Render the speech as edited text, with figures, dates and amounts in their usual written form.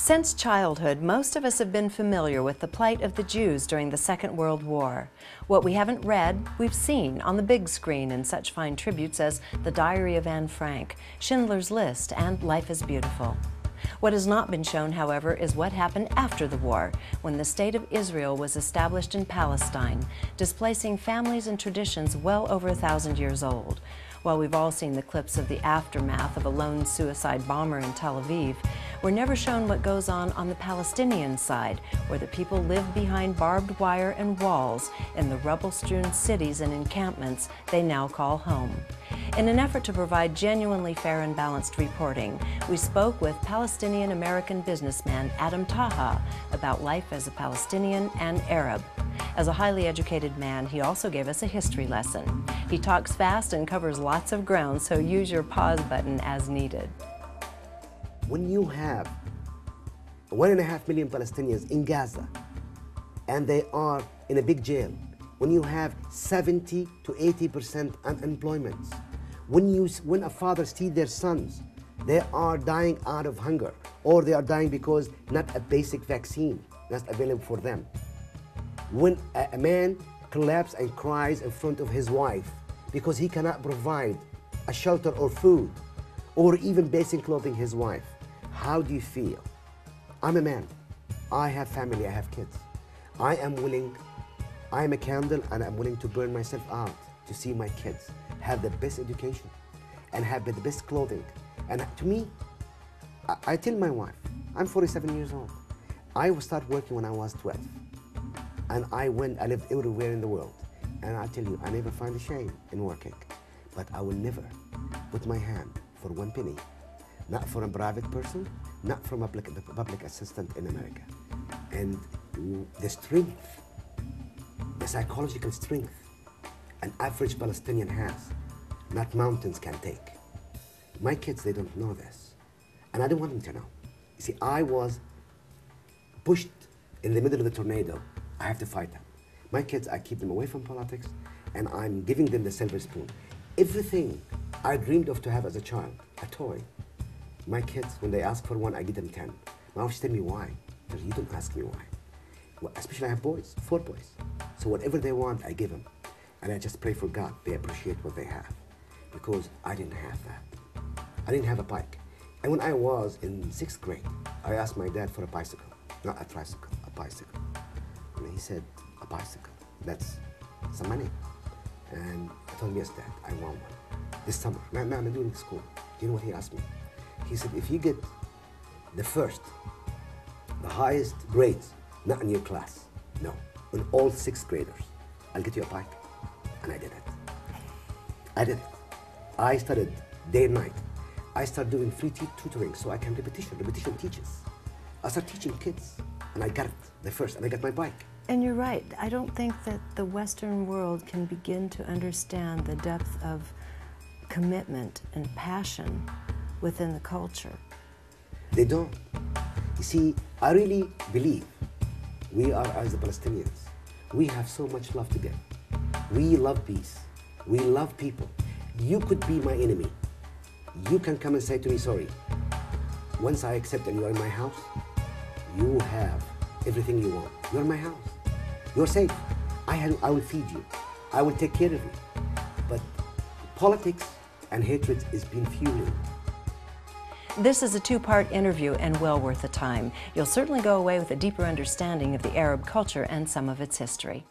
Since childhood, most of us have been familiar with the plight of the Jews during the Second World War. What we haven't read, we've seen on the big screen in such fine tributes as The Diary of Anne Frank, Schindler's List, and Life is Beautiful. What has not been shown, however, is what happened after the war, when the State of Israel was established in Palestine, displacing families and traditions well over 1,000 years old. While we've all seen the clips of the aftermath of a lone suicide bomber in Tel Aviv, we're never shown what goes on the Palestinian side, where the people live behind barbed wire and walls in the rubble-strewn cities and encampments they now call home. In an effort to provide genuinely fair and balanced reporting, we spoke with Palestinian-American businessman Adam Taha about life as a Palestinian and Arab. As a highly educated man, he also gave us a history lesson. He talks fast and covers lots of ground, so use your pause button as needed. When you have 1.5 million Palestinians in Gaza, and they are in a big jail, when you have 70 to 80% unemployment, when a father sees their sons, they are dying out of hunger, or they are dying because not a basic vaccine that's available for them. When a man collapses and cries in front of his wife because he cannot provide a shelter or food, or even basic clothing his wife, how do you feel? I'm a man. I have family, I have kids. I am a candle, and I'm willing to burn myself out to see my kids have the best education and have the best clothing. And to me, I tell my wife, I'm 47 years old. I started working when I was 12. And I lived everywhere in the world. And I tell you, I never find a shame in working. But I will never put my hand for 1 penny, not for a private person, not from a public assistant in America. And the strength, the psychological strength an average Palestinian has, not mountains can take. My kids, they don't know this. And I don't want them to know. You see, I was pushed in the middle of the tornado. I have to fight them. My kids, I keep them away from politics, and I'm giving them the silver spoon. Everything I dreamed of to have as a child, a toy, my kids, when they ask for one, I give them 10. My wife tell me why. Because you don't ask me why. Well, especially I have boys, 4 boys. So whatever they want, I give them. And I just pray for God they appreciate what they have. Because I didn't have that. I didn't have a bike. And when I was in 6th grade, I asked my dad for a bicycle. Not a tricycle, a bicycle. And he said, a bicycle, that's some money. And I told him, yes, Dad, I want one. This summer, now I'm doing school. Do you know what he asked me? He said, if you get the highest grades, not in your class, no, in all 6th graders, I'll get you a bike. And I did it. I did it. I studied day and night. I started doing free tutoring so I can repetition. Repetition teaches. I started teaching kids, and I got it the first, and I got my bike. And you're right. I don't think that the Western world can begin to understand the depth of commitment and passion within the culture. They don't. You see, I really believe we are, as the Palestinians, we have so much love to give. We love peace. We love people. You could be my enemy. You can come and say to me, sorry. Once I accept that you are in my house, you have everything you want. You're in my house. You're safe. I will feed you. I will take care of you. But politics and hatred is being fueling. This is a 2-part interview and well worth the time. You'll certainly go away with a deeper understanding of the Arab culture and some of its history.